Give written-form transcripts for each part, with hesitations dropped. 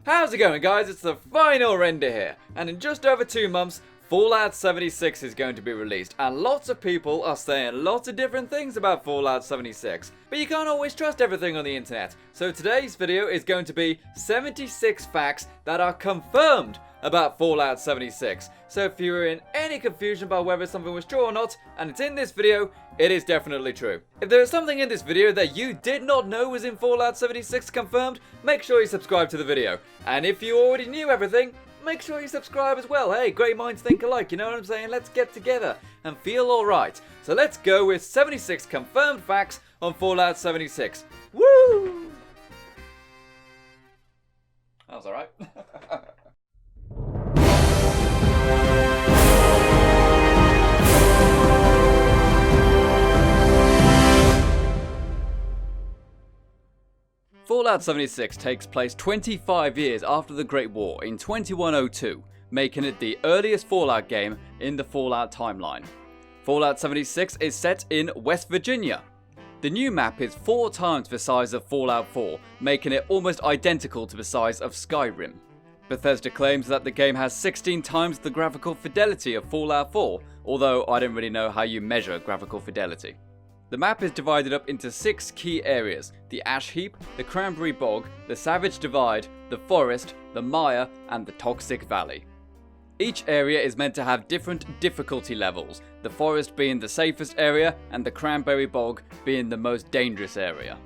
How's it going, guys? It's the final render here, and in just over 2 months, Fallout 76 is going to be released, and lots of people are saying lots of different things about Fallout 76, but you can't always trust everything on the internet. So today's video is going to be 76 facts that are confirmed about Fallout 76. So if you were in any confusion about whether something was true or not, and it's in this video, it is definitely true. If there is something in this video that you did not know was in Fallout 76 confirmed, make sure you subscribe to the video. And if you already knew everything, make sure you subscribe as well. Hey, great minds think alike, you know what I'm saying? Let's get together and feel alright. So let's go with 76 confirmed facts on Fallout 76. Woo! That was alright. Fallout 76 takes place 25 years after the Great War in 2102, making it the earliest Fallout game in the Fallout timeline. Fallout 76 is set in West Virginia. The new map is 4 times the size of Fallout 4, making it almost identical to the size of Skyrim. Bethesda claims that the game has 16 times the graphical fidelity of Fallout 4, although I don't really know how you measure graphical fidelity. The map is divided up into 6 key areas: the Ash Heap, the Cranberry Bog, the Savage Divide, the Forest, the Mire, and the Toxic Valley. Each area is meant to have different difficulty levels, the Forest being the safest area and the Cranberry Bog being the most dangerous area.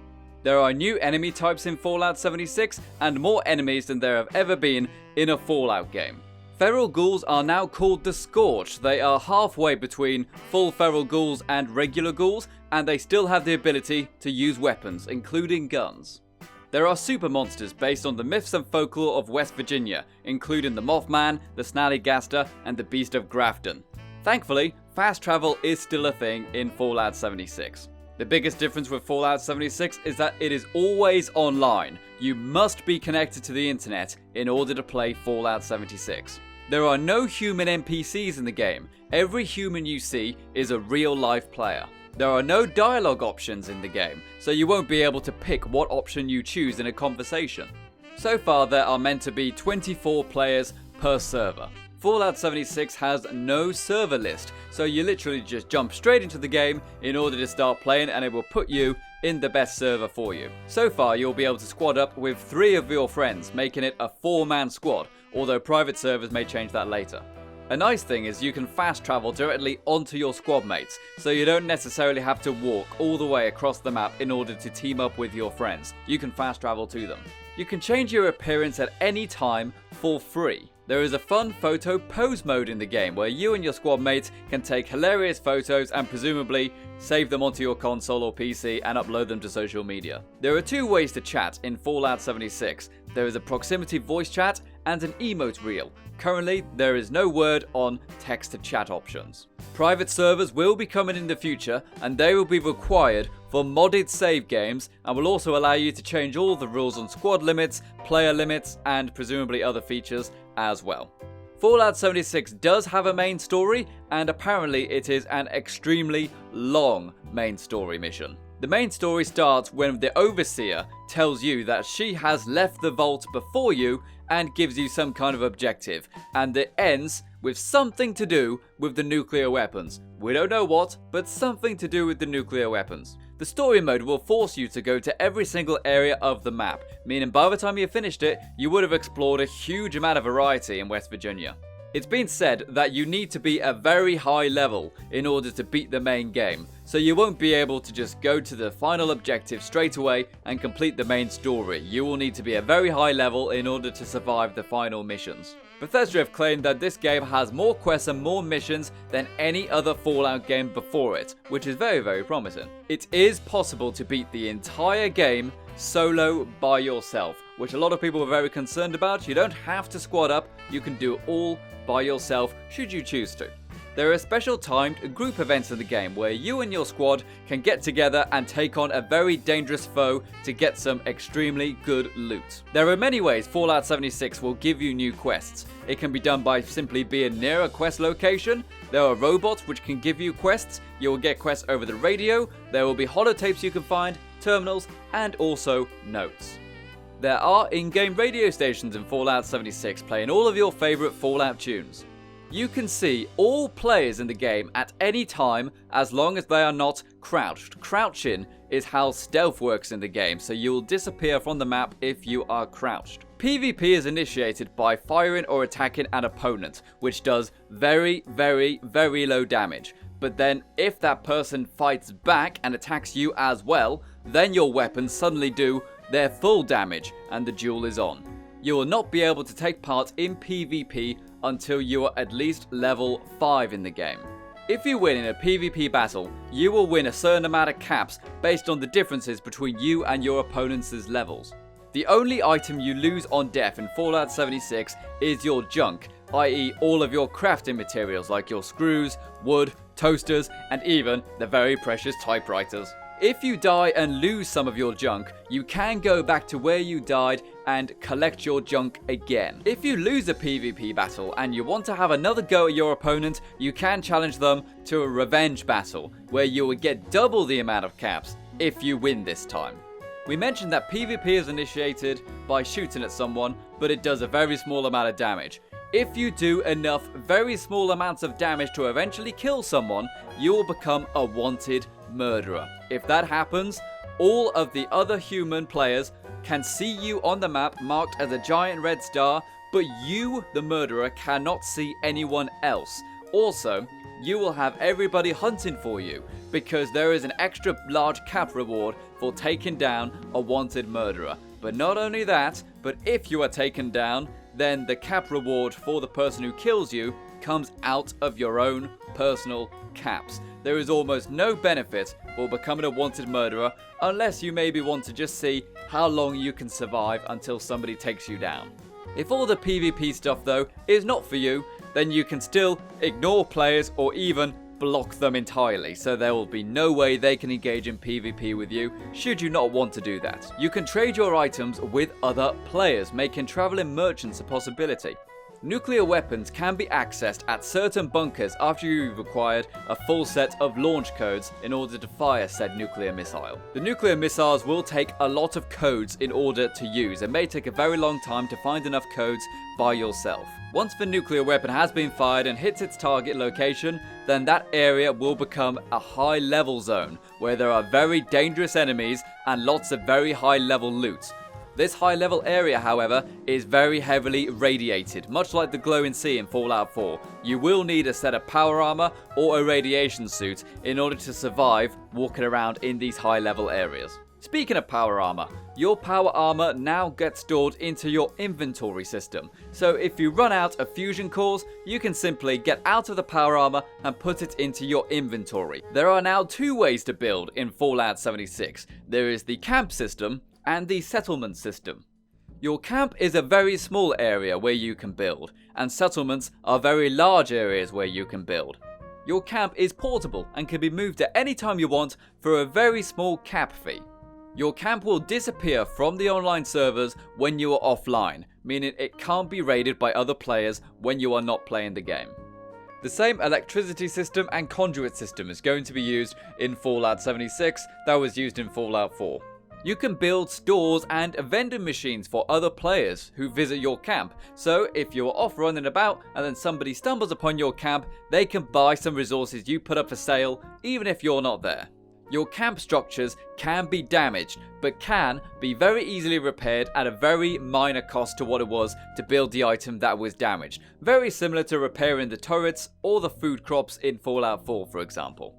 There are new enemy types in Fallout 76 and more enemies than there have ever been in a Fallout game. Feral ghouls are now called the Scorched. They are halfway between full feral ghouls and regular ghouls, and they still have the ability to use weapons, including guns. There are super monsters based on the myths and folklore of West Virginia, including the Mothman, the Snallygaster, and the Beast of Grafton. Thankfully, fast travel is still a thing in Fallout 76. The biggest difference with Fallout 76 is that it is always online. You must be connected to the internet in order to play Fallout 76. There are no human NPCs in the game. Every human you see is a real-life player. There are no dialogue options in the game, so you won't be able to pick what option you choose in a conversation. So far, there are meant to be 24 players per server. Fallout 76 has no server list, so you literally just jump straight into the game in order to start playing, and it will put you in the best server for you. So far, you'll be able to squad up with 3 of your friends, making it a 4-man squad, although private servers may change that later. A nice thing is you can fast travel directly onto your squad mates, so you don't necessarily have to walk all the way across the map in order to team up with your friends. You can fast travel to them. You can change your appearance at any time for free. There is a fun photo pose mode in the game where you and your squad mates can take hilarious photos and presumably save them onto your console or PC and upload them to social media. There are 2 ways to chat in Fallout 76. There is a proximity voice chat and an emote reel. Currently, there is no word on text-to-chat options. Private servers will be coming in the future, and they will be required for modded save games and will also allow you to change all the rules on squad limits, player limits, and presumably other features as well. Fallout 76 does have a main story, and apparently it is an extremely long main story mission. The main story starts when the Overseer tells you that she has left the vault before you and gives you some kind of objective, and it ends with something to do with the nuclear weapons. We don't know what, but something to do with the nuclear weapons. The story mode will force you to go to every single area of the map, meaning by the time you finished it, you would have explored a huge amount of variety in West Virginia. It's been said that you need to be a very high level in order to beat the main game, so you won't be able to just go to the final objective straight away and complete the main story. You will need to be a very high level in order to survive the final missions. Bethesda have claimed that this game has more quests and more missions than any other Fallout game before it, which is very, very promising. It is possible to beat the entire game solo by yourself, which a lot of people were very concerned about. You don't have to squad up, you can do it all by yourself should you choose to. There are special timed group events in the game where you and your squad can get together and take on a very dangerous foe to get some extremely good loot. There are many ways Fallout 76 will give you new quests. It can be done by simply being near a quest location. There are robots which can give you quests. You will get quests over the radio. There will be holotapes you can find, terminals, and also notes. There are in-game radio stations in Fallout 76 playing all of your favourite Fallout tunes. You can see all players in the game at any time as long as they are not crouched. Crouching is how stealth works in the game, so you will disappear from the map if you are crouched. PvP is initiated by firing or attacking an opponent, which does very, very, very low damage. But then if that person fights back and attacks you as well, then your weapons suddenly do their full damage and the duel is on. You will not be able to take part in PvP until you are at least level 5 in the game. If you win in a PvP battle, you will win a certain amount of caps based on the differences between you and your opponent's levels. The only item you lose on death in Fallout 76 is your junk, i.e. all of your crafting materials like your screws, wood, toasters, and even the very precious typewriters. If you die and lose some of your junk, you can go back to where you died and collect your junk again. If you lose a PvP battle and you want to have another go at your opponent, you can challenge them to a revenge battle, where you will get double the amount of caps if you win this time. We mentioned that PvP is initiated by shooting at someone, but it does a very small amount of damage. If you do enough very small amounts of damage to eventually kill someone, you will become a wanted murderer. If that happens, all of the other human players can see you on the map marked as a giant red star, but you, the murderer, cannot see anyone else. Also, you will have everybody hunting for you because there is an extra large cap reward for taking down a wanted murderer. But not only that, but if you are taken down, then the cap reward for the person who kills you comes out of your own personal caps. There is almost no benefit for becoming a wanted murderer unless you maybe want to just see how long you can survive until somebody takes you down. If all the PvP stuff though is not for you, then you can still ignore players or even block them entirely, so there will be no way they can engage in PvP with you should you not want to do that. You can trade your items with other players, making traveling merchants a possibility. Nuclear weapons can be accessed at certain bunkers after you've acquired a full set of launch codes in order to fire said nuclear missile. The nuclear missiles will take a lot of codes in order to use. It may take a very long time to find enough codes by yourself. Once the nuclear weapon has been fired and hits its target location, then that area will become a high level zone where there are very dangerous enemies and lots of very high level loot. This high level area, however, is very heavily radiated, much like the glowing sea in Fallout 4. You will need a set of power armor or a radiation suit in order to survive walking around in these high level areas. Speaking of power armor, your power armor now gets stored into your inventory system. So if you run out of fusion cores, you can simply get out of the power armor and put it into your inventory. There are now two ways to build in Fallout 76. There is the camp system and the settlement system. Your camp is a very small area where you can build, and settlements are very large areas where you can build. Your camp is portable and can be moved at any time you want for a very small cap fee. Your camp will disappear from the online servers when you are offline, meaning it can't be raided by other players when you are not playing the game. The same electricity system and conduit system is going to be used in Fallout 76 that was used in Fallout 4. You can build stores and vending machines for other players who visit your camp. So if you're off running about and then somebody stumbles upon your camp, they can buy some resources you put up for sale even if you're not there. Your camp structures can be damaged, but can be very easily repaired at a very minor cost to what it was to build the item that was damaged. Very similar to repairing the turrets or the food crops in Fallout 4, for example.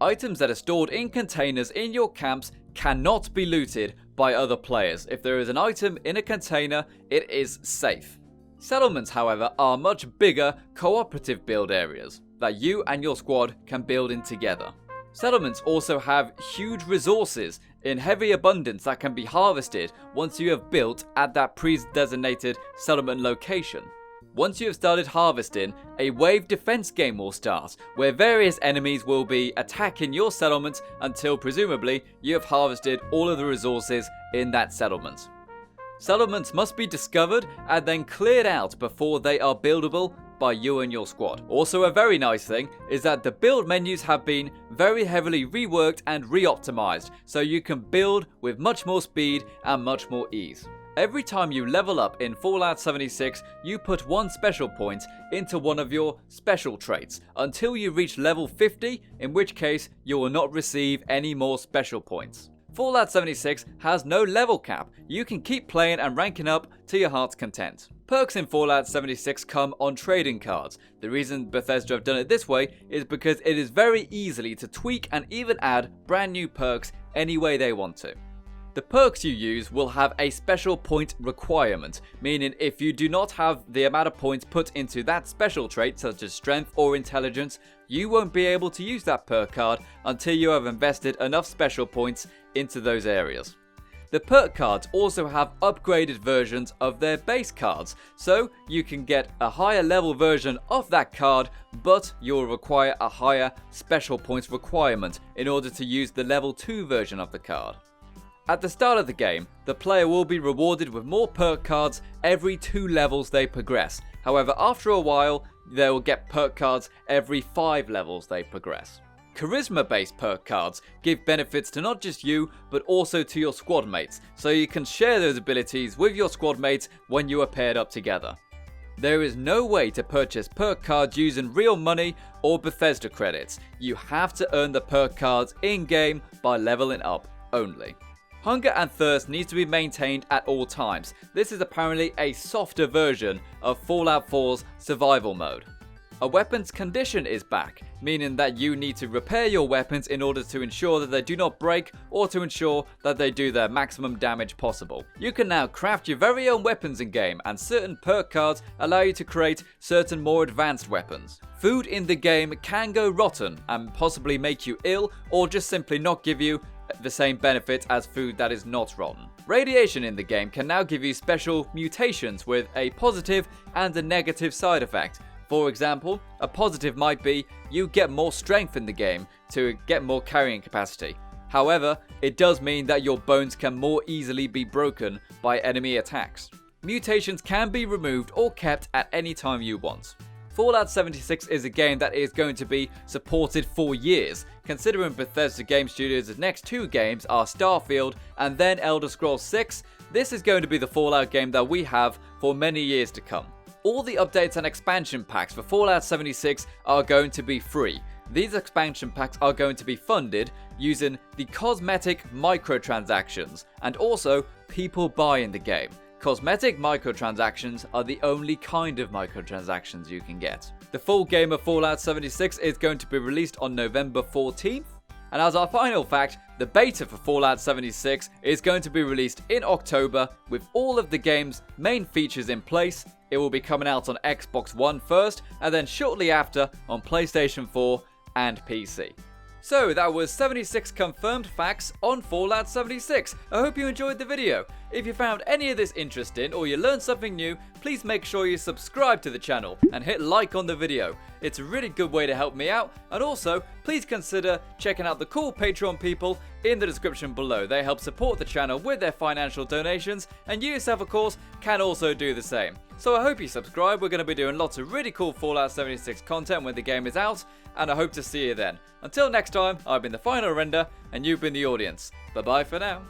Items that are stored in containers in your camps cannot be looted by other players. If there is an item in a container, it is safe. Settlements, however, are much bigger cooperative build areas that you and your squad can build in together. Settlements also have huge resources in heavy abundance that can be harvested once you have built at that pre-designated settlement location. Once you have started harvesting, a wave defense game will start, where various enemies will be attacking your settlement until presumably you have harvested all of the resources in that settlement. Settlements must be discovered and then cleared out before they are buildable by you and your squad. Also, a very nice thing is that the build menus have been very heavily reworked and re-optimized, so you can build with much more speed and much more ease. Every time you level up in Fallout 76, you put one special point into one of your special traits until you reach level 50, in which case you will not receive any more special points. Fallout 76 has no level cap. You can keep playing and ranking up to your heart's content. Perks in Fallout 76 come on trading cards. The reason Bethesda have done it this way is because it is very easily to tweak and even add brand new perks any way they want to. The perks you use will have a special point requirement, meaning if you do not have the amount of points put into that special trait, such as strength or intelligence, you won't be able to use that perk card until you have invested enough special points into those areas. The perk cards also have upgraded versions of their base cards, so you can get a higher level version of that card, but you'll require a higher special points requirement in order to use the level 2 version of the card. At the start of the game, the player will be rewarded with more perk cards every 2 levels they progress. However, after a while, they will get perk cards every 5 levels they progress. Charisma-based perk cards give benefits to not just you, but also to your squad mates, so you can share those abilities with your squad mates when you are paired up together. There is no way to purchase perk cards using real money or Bethesda credits. You have to earn the perk cards in-game by leveling up only. Hunger and thirst needs to be maintained at all times. This is apparently a softer version of Fallout 4's survival mode. A weapon's condition is back, meaning that you need to repair your weapons in order to ensure that they do not break or to ensure that they do their maximum damage possible. You can now craft your very own weapons in game, and certain perk cards allow you to create certain more advanced weapons. Food in the game can go rotten and possibly make you ill or just simply not give you the same benefit as food that is not rotten. Radiation in the game can now give you special mutations with a positive and a negative side effect. For example, a positive might be you get more strength in the game to get more carrying capacity. However, it does mean that your bones can more easily be broken by enemy attacks. Mutations can be removed or kept at any time you want. Fallout 76 is a game that is going to be supported for years, considering Bethesda Game Studios' next 2 games are Starfield and then Elder Scrolls 6. This is going to be the Fallout game that we have for many years to come. All the updates and expansion packs for Fallout 76 are going to be free. These expansion packs are going to be funded using the cosmetic microtransactions and also people buying the game. Cosmetic microtransactions are the only kind of microtransactions you can get. The full game of Fallout 76 is going to be released on November 14th. And as our final fact, the beta for Fallout 76 is going to be released in October with all of the game's main features in place. It will be coming out on Xbox One first, and then shortly after on PlayStation 4 and PC. So that was 76 confirmed facts on Fallout 76. I hope you enjoyed the video. If you found any of this interesting or you learned something new, please make sure you subscribe to the channel and hit like on the video. It's a really good way to help me out, and also please consider checking out the cool Patreon people in the description below. They help support the channel with their financial donations, and you yourself of course can also do the same. So I hope you subscribe. We're going to be doing lots of really cool Fallout 76 content when the game is out, and I hope to see you then. Until next time, I've been the final render and you've been the audience. Bye bye for now.